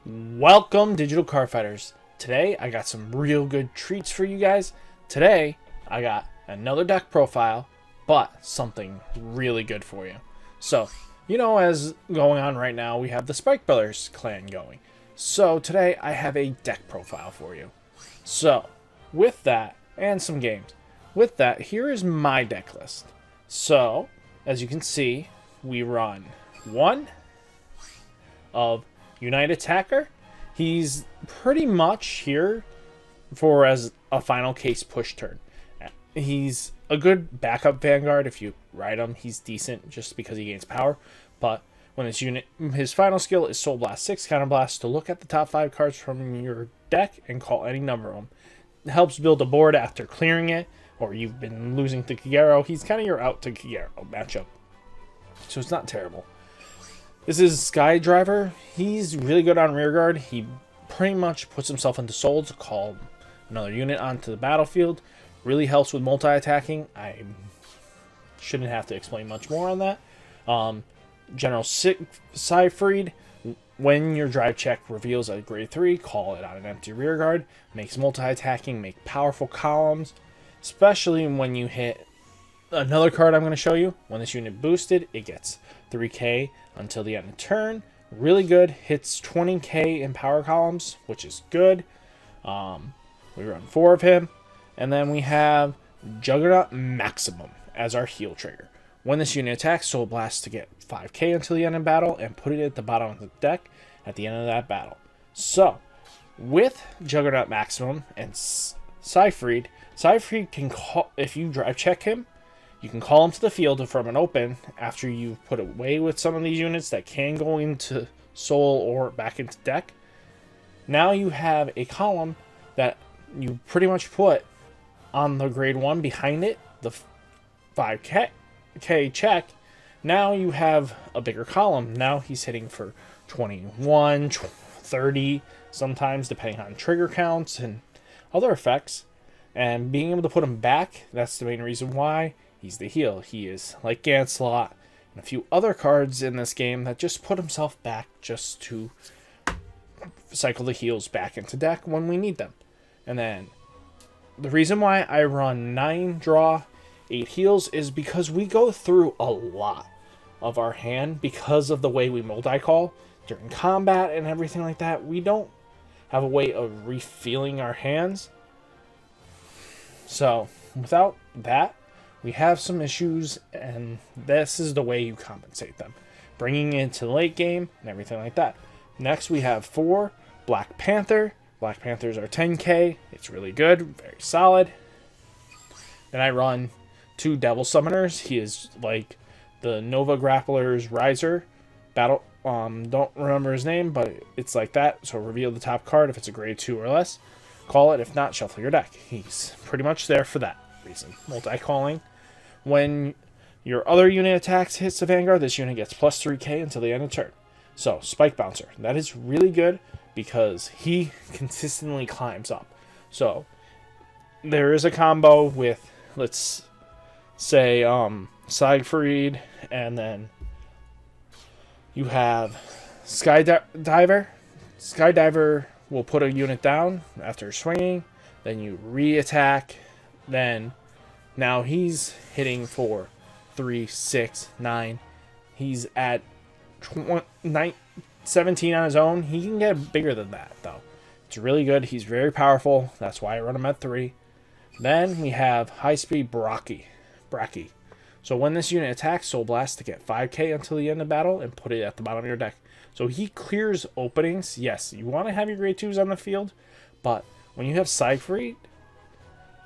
Welcome, digital card fighters. Today I got some real good treats for you guys. Today I got another deck profile, but something really good for you. So, as going on right now, we have the Spike Brothers clan going. So today I have a deck profile for you. So, with that, and some games. With that, here is my deck list. So, as you can see, we run one of United Attacker. He's pretty much here for as a final case push turn. He's a good backup Vanguard if you ride him. He's decent just because he gains power. But when his final skill is Soul Blast 6 Counter Blast to look at the top 5 cards from your deck and call any number of them. It helps build a board after clearing it, or you've been losing to Kagero. He's kind of your out to Kagero matchup. So it's not terrible. This is Skydriver. He's really good on rearguard. He pretty much puts himself into soul to call another unit onto the battlefield. Really helps with multi-attacking. I shouldn't have to explain much more on that. General Seifried, when your drive check reveals a grade 3, call it on an empty rearguard. Makes multi-attacking, make powerful columns. Especially when you hit another card I'm going to show you. When this unit boosted, it gets 3k until the end of turn. Really good. Hits 20k in power columns, which is good. We run 4 of him. And then we have Juggernaut Maximum as our heal trigger. When this unit attacks, Soul Blast to get 5k until the end of battle and put it at the bottom of the deck at the end of that battle. So, with Juggernaut Maximum and Seifried can call, if you drive check him, you can call him to the field from an open after you've put away with some of these units that can go into soul or back into deck. Now you have a column that you pretty much put on the grade 1 behind it, the 5k check. Now you have a bigger column. Now he's hitting for 21, 30, sometimes depending on trigger counts and other effects. And being able to put him back, that's the main reason why he's the heal. He is like Ganslot and a few other cards in this game that just put himself back just to cycle the heals back into deck when we need them. And then the reason why I run 9 draw, 8 heals is because we go through a lot of our hand because of the way we multi-call during combat and everything like that. We don't have a way of refilling our hands. So without that, we have some issues, and this is the way you compensate them. Bringing it into the late game and everything like that. Next, we have 4 Black Panther. Black Panthers are 10k. It's really good, very solid. Then I run 2 Devil Summoners. He is like the Nova Grappler's Riser. Don't remember his name, but it's like that. So reveal the top card if it's a grade 2 or less. Call it. If not, shuffle your deck. He's pretty much there for that reason. Multi-calling. When your other unit attacks hits the Vanguard, this unit gets plus 3k until the end of turn. So, Spike Bouncer. That is really good because he consistently climbs up. So, there is a combo with, let's say, Siegfried, and then you have Skydiver. Skydiver will put a unit down after swinging, then you re-attack, then now he's hitting for 3, 6, 9. He's at 17 on his own. He can get bigger than that, though. It's really good. He's very powerful. That's why I run him at 3. Then we have High Speed Bracky. So when this unit attacks, Soul Blast to get 5k until the end of battle and put it at the bottom of your deck. So he clears openings. Yes, you want to have your grade 2s on the field, but when you have Siegfried,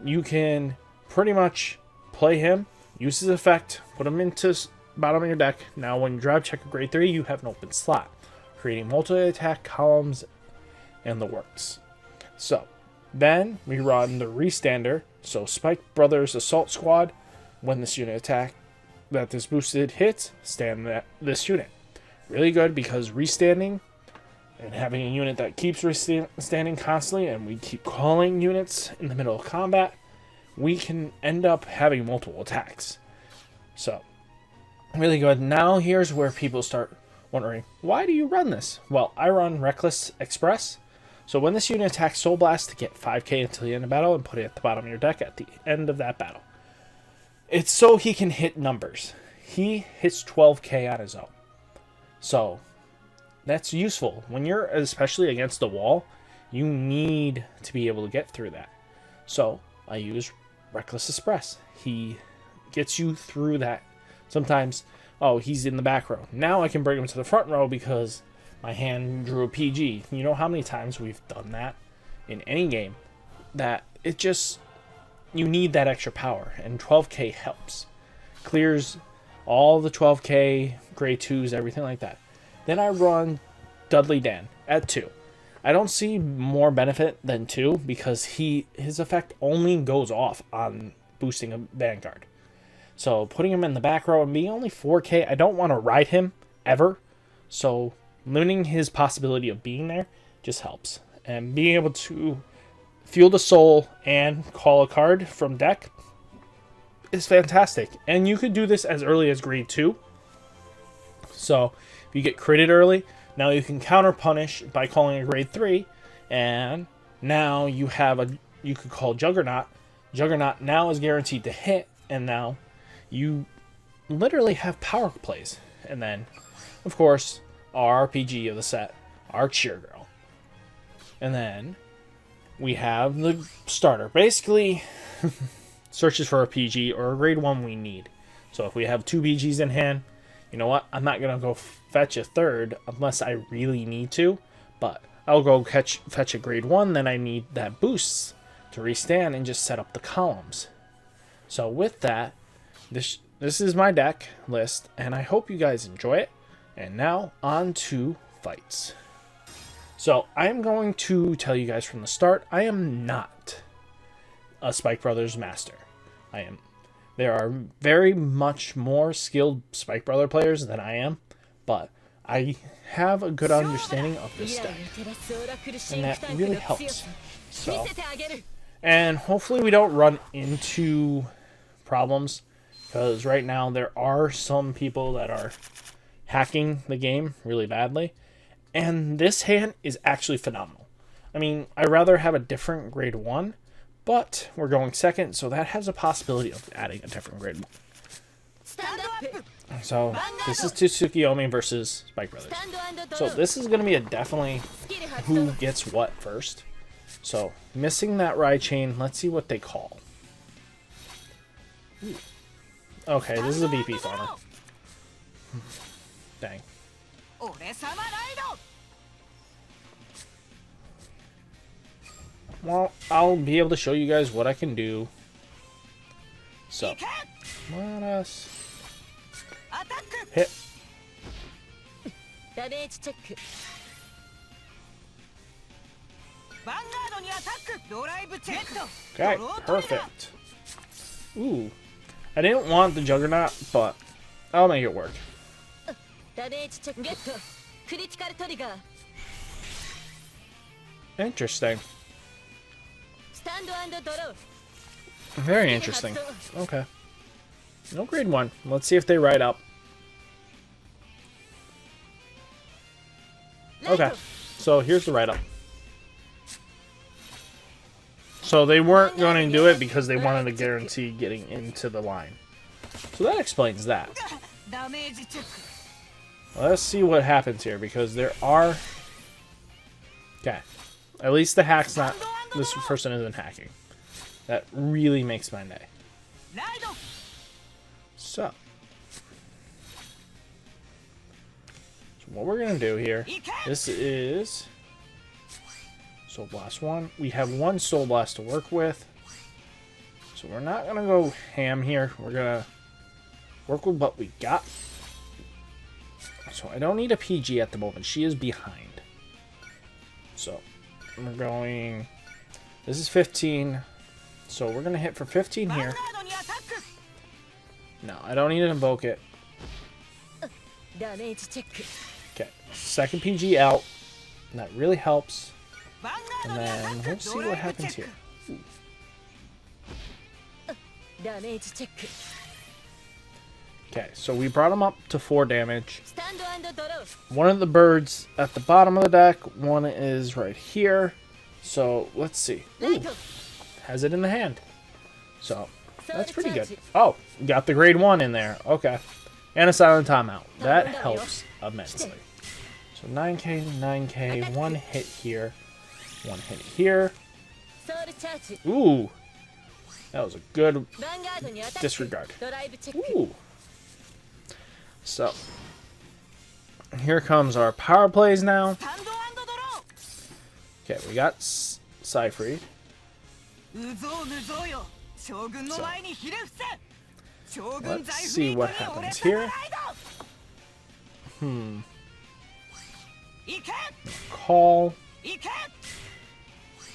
you can pretty much play him, use his effect, put him into bottom of your deck. Now when you drive check a grade 3, you have an open slot, creating multi-attack columns and the works. So then we run the Restander. So Spike Brothers Assault Squad. When this unit attack that this boosted hits, stand this unit. Really good because restanding and having a unit that keeps standing constantly, and we keep calling units in the middle of combat, we can end up having multiple attacks. So, really good. Now here's where people start Wondering, why do you run this? Well, I run Reckless Express. So when this unit attacks Soul Blast to get 5k until the end of battle and put it at the bottom of your deck at the end of that battle. It's so he can hit numbers. He hits 12k on his own. So that's useful. When you're especially against the wall, you need to be able to get through that. So I use Reckless Express. He gets you through that. Sometimes, oh, he's in the back row. Now I can bring him to the front row because my hand drew a PG. You know how many times we've done that in any game? That it just, you need that extra power. And 12k helps. Clears all the 12k, grade 2s, everything like that. Then I run Dudley Dan at 2. I don't see more benefit than 2 because his effect only goes off on boosting a Vanguard. So putting him in the back row and being only 4k, I don't want to ride him ever. So limiting his possibility of being there just helps. And being able to fuel the soul and call a card from deck is fantastic. And you could do this as early as grade 2. So if you get critted early, now you can counter punish by calling a grade 3. And now you could call Juggernaut. Juggernaut now is guaranteed to hit. And now you literally have power plays. And then, of course, our RPG of the set, our Cheer Girl. And then we have the starter. Basically, searches for a PG or a grade 1 we need. So if we have 2 PGs in hand, you know what? I'm not going to go fetch a third unless I really need to. But I'll go fetch a grade 1, then I need that boost to restand and just set up the columns. So with that, this is my deck list, and I hope you guys enjoy it. And now, on to fights. So, I'm going to tell you guys from the start, I am not a Spike Brothers master. There are very much more skilled Spike Brother players than I am, but I have a good understanding of this deck, and that really helps. So, and hopefully we don't run into problems, because right now there are some people that are hacking the game really badly, and this hand is actually phenomenal. I mean, I'd rather have a different grade 1, but we're going second, so that has a possibility of adding a different grade 1. So this is Tsukuyomi versus Spike Brothers. So this is going to be a definitely who gets what first. So missing that ride chain, let's see what they call. Okay, this is a BP farmer. Dang. Well, I'll be able to show you guys what I can do. So, let us hit. Okay, perfect. Ooh. I didn't want the Juggernaut, but I'll make it work. Interesting. Very interesting. Okay. No grade 1. Let's see if they ride up. Okay. So here's the write up. So they weren't going to do it because they wanted to guarantee getting into the line. So that explains that. Let's see what happens here, because there are... Okay. At least the hack's not... This person isn't hacking. That really makes my day. So what we're going to do here... This is... Soul Blast 1. We have 1 Soul Blast to work with. So we're not going to go ham here. We're going to work with what we got. So I don't need a PG at the moment. She is behind. So we're going... This is 15. So we're going to hit for 15 here. No, I don't need to invoke it. Okay. Second PG out. That really helps. And then we'll see what happens here. Okay, so we brought him up to 4 damage. One of the birds at the bottom of the deck. One is right here. So let's see. Ooh, has it in the hand. So that's pretty good. Oh, got the grade 1 in there. Okay. And a silent timeout. That helps immensely. So 9k, 9k, 1 hit here. 1 hit here. Ooh. That was a good disregard. Ooh. So, here comes our power plays now. Okay, we got Cyfried. So, let's see what happens here. Call.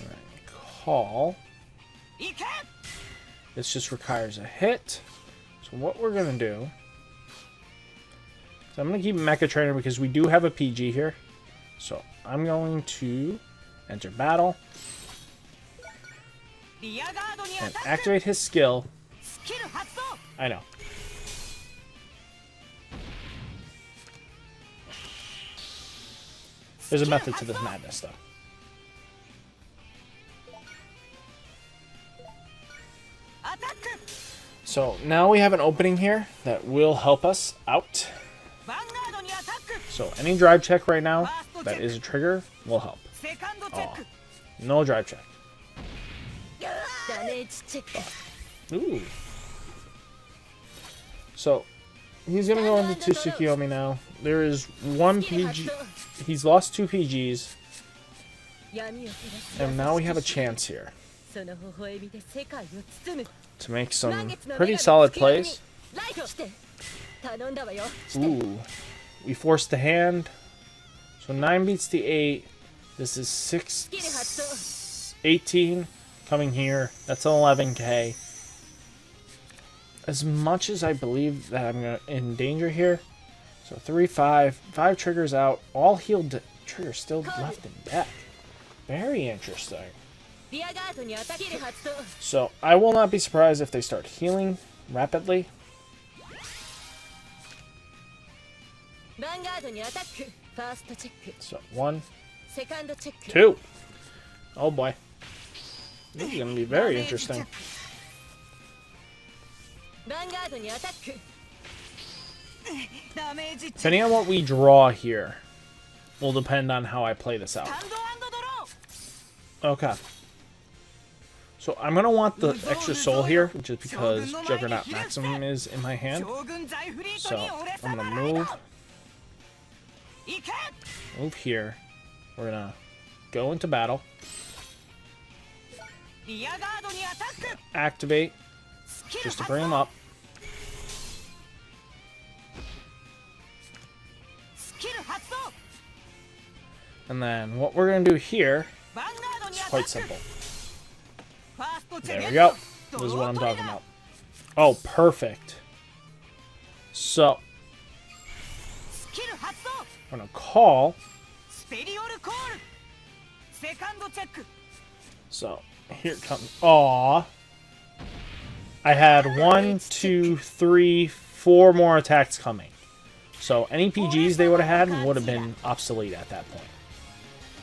Alright, call. This just requires a hit. So what we're going to do... So I'm going to keep Mecha Trainer because we do have a PG here. So I'm going to enter battle. And activate his skill. I know. There's a method to this madness, though. So now we have an opening here that will help us out. So any drive check right now that is a trigger will help. Oh, no drive check. Ooh. So he's gonna go into 2 Tsukiyomi now. There is 1 PG. He's lost 2 PGs. And now we have a chance here to make some pretty solid plays. Ooh. We forced the hand. So 9 beats the 8. This is 18 coming here. That's an 11k. As much as I believe that I'm in danger here. So 3, 5. 5 triggers out. All healed triggers still left in deck. Very interesting. So I will not be surprised if they start healing rapidly. So 1, 2. Oh boy. This is going to be very interesting. Depending on what we draw here will depend on how I play this out. Okay. So I'm going to want the extra soul here, just because Juggernaut Maximum is in my hand. So I'm going to move here. We're going to go into battle. Activate, just to bring him up. And then what we're going to do here is quite simple. There we go. This is what I'm talking about. Oh, perfect. So, I'm going to call. So, here it comes. Aww. I had 1, 2, 3, 4 more attacks coming. So, any PGs they would have had would have been obsolete at that point.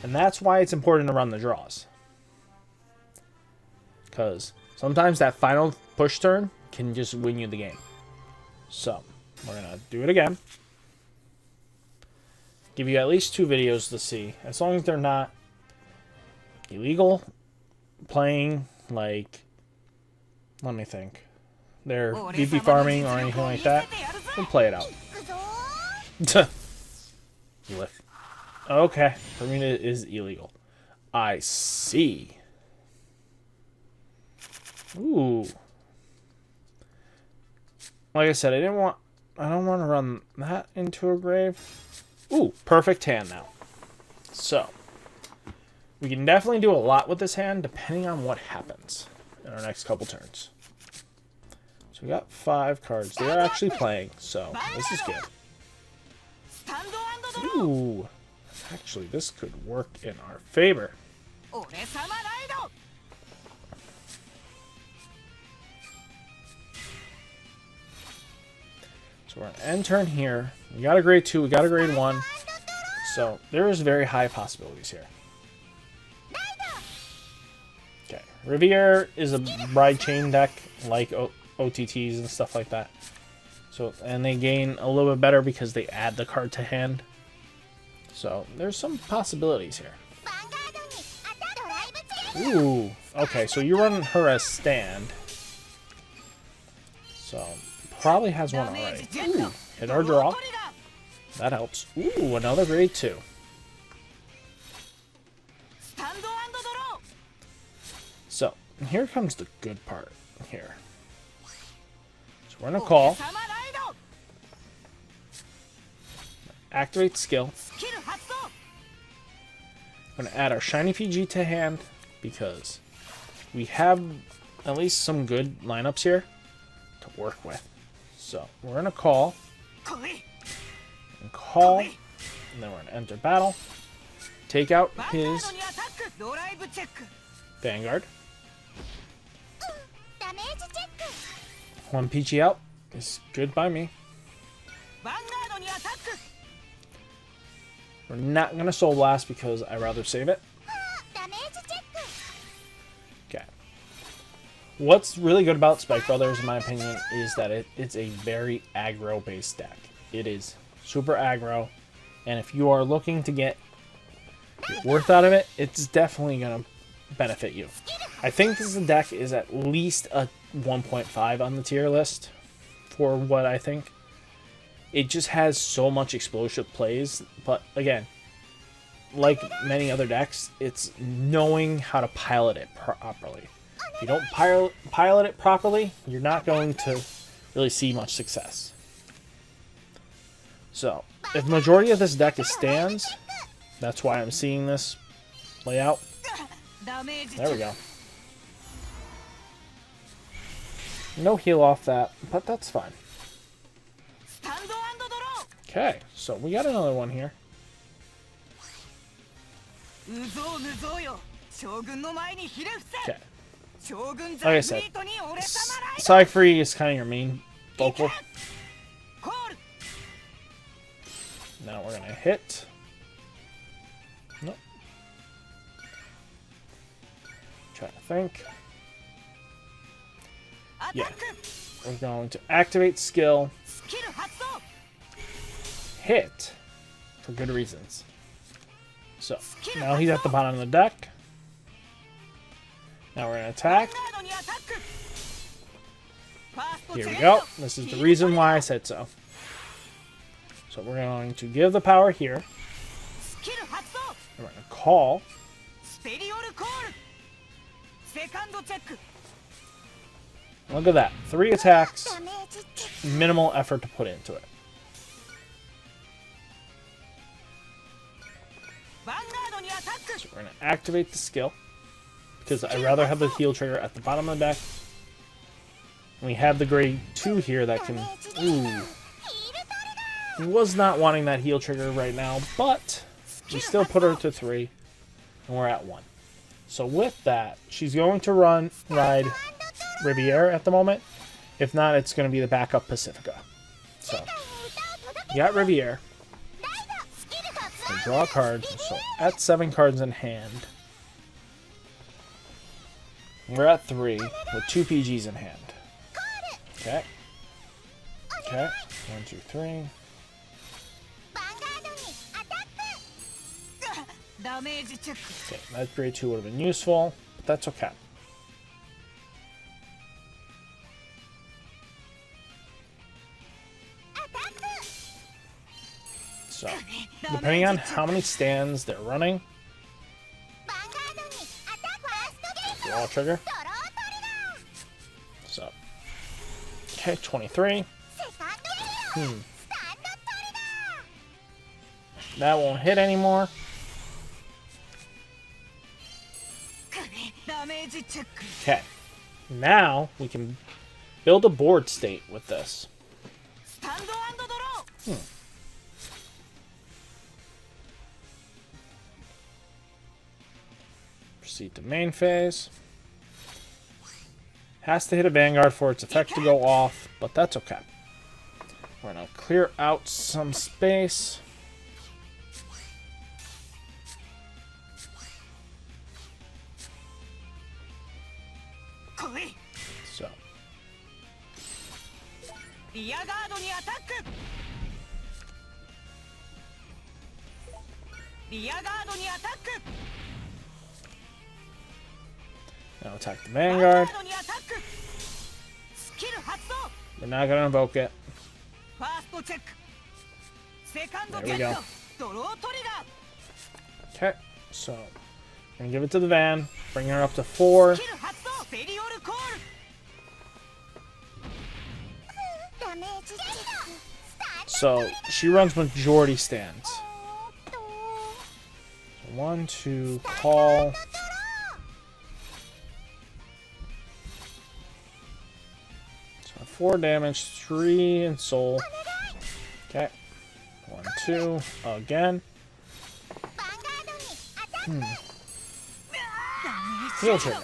And that's why it's important to run the draws. Because sometimes that final push turn can just win you the game. So, we're going to do it again. Give you at least 2 videos to see. As long as they're not illegal, playing, like, let me think. They're BP farming or anything like that, we'll play it out. Lift. Okay, for me it is illegal. I see. Ooh. Like I said, I don't want to run that into a grave. Ooh, perfect hand now. So, we can definitely do a lot with this hand depending on what happens in our next couple turns. So we got 5 cards. They are actually playing, so this is good. Ooh. Actually, this could work in our favor. So So we're going to end turn here. We got a grade 2, we got a grade 1. So there is very high possibilities here. Okay, Riviere is a ride chain deck like OTTs and stuff like that. So, and they gain a little bit better because they add the card to hand. So there's some possibilities here. Ooh, okay, so you're running her as stand. So probably has one already. Ooh, hit our draw. That helps. Ooh, another grade 2. So, here comes the good part here. So we're going to call. Activate skill. We're going to add our shiny PG to hand because we have at least some good lineups here to work with. So, we're going to call. And call. And then we're going to enter battle. Take out his Vanguard. 1 PG out is good by me. We're not going to Soul Blast because I'd rather save it. Okay. What's really good about Spike Brothers, in my opinion, is that it's a very aggro-based deck. It is super aggro, and if you are looking to get worth out of it, it's definitely going to benefit you. I think this deck is at least a 1.5 on the tier list for what I think. It just has so much explosive plays, but again, like many other decks, it's knowing how to pilot it properly. If you don't pilot it properly, you're not going to really see much success. So, if the majority of this deck is stands, that's why I'm seeing this layout. There we go. No heal off that, but that's fine. Okay, so we got another one here. Okay. Like I said, Psych Free is kind of your main vocal. Now we're gonna hit. Nope. Trying to think. Yeah. We're going to activate skill. Hit. For good reasons. So, now he's at the bottom of the deck. Now we're going to attack. Here we go. This is the reason why I said so. So we're going to give the power here. And we're going to call. Look at that. 3 attacks. Minimal effort to put into it. So we're going to activate the skill. Because I'd rather have the heal trigger at the bottom of the deck. And we have the grade 2 here that can... Ooh. Was not wanting that heal trigger right now, but we still put her to 3. And we're at 1. So with that, she's going to ride Riviere at the moment. If not, it's going to be the backup Pacifica. So, you got Riviere. And draw a card. So, at 7 cards in hand. We're at 3 with 2 PGs in hand. Okay. Okay. 1, 2, 3. Okay, that grade 2 would have been useful, but that's okay. So, depending on how many stands they're running, draw trigger. So, okay, 23. That won't hit anymore. Okay, now we can build a board state with this. Proceed to main phase. Has to hit a Vanguard for its effect to go off, but that's okay. we're gonna clear out some space. So. Now attack the Vanguard. We're not gonna invoke it. There we go. Okay, so we're gonna give it to the Van, bring her up to 4. So she runs majority stance. So 1, 2, call. So 4 damage, 3 in soul. Okay. 1, 2, again. Heal trigger.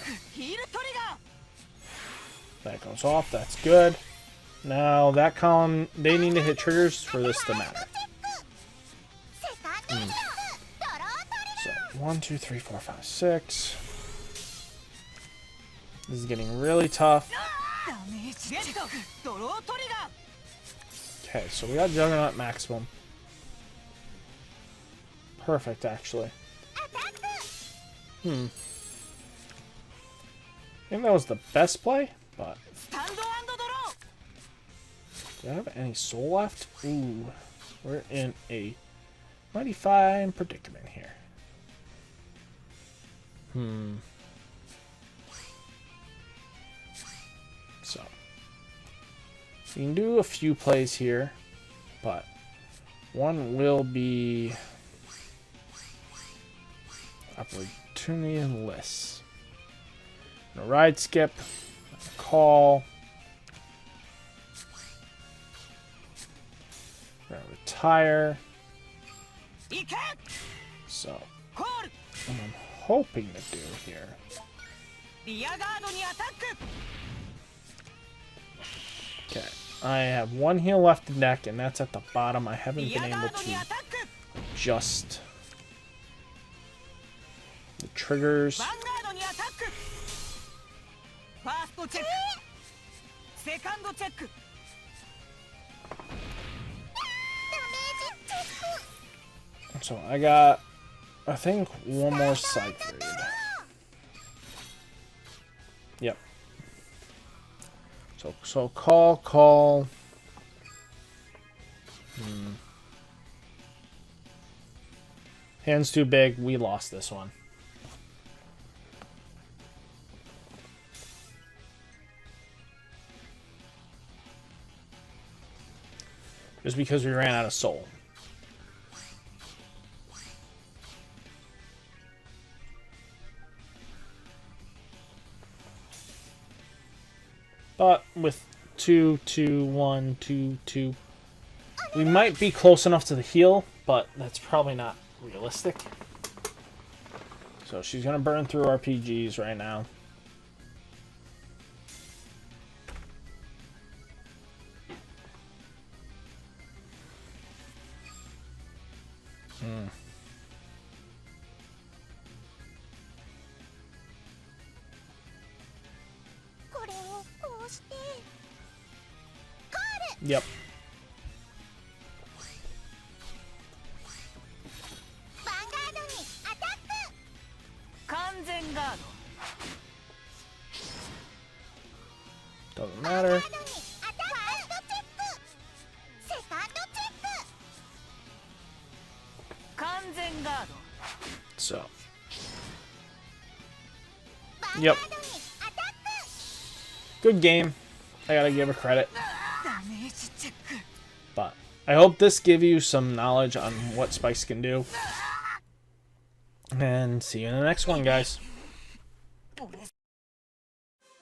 That goes off, that's good. Now that column, they need to hit triggers for this to matter. So 1, 2, 3, 4, 5, 6. This is getting really tough. Okay, so we got Juggernaut maximum. Perfect, actually. I think that was the best play, but... Do I have any soul left? Ooh, we're in a mighty fine predicament here. So, we can do a few plays here, but one will be opportunity-less. A ride skip, a call. We're gonna retire. So, what I'm hoping to do here. Okay, I have 1 heal left in deck, and that's at the bottom. I haven't been able to adjust the triggers. So I got, I think, 1 more side grade. Yep. So call. Hand's too big. We lost this one. Just because we ran out of soul. But with 2, 2, 1, 2, 2, we might be close enough to the heal, but that's probably not realistic. So she's gonna burn through RPGs right now. Yep. Doesn't matter. So. Yep. Good game. I gotta give her credit. But I hope this gives you some knowledge on what spikes can do. And see you in the next one, guys.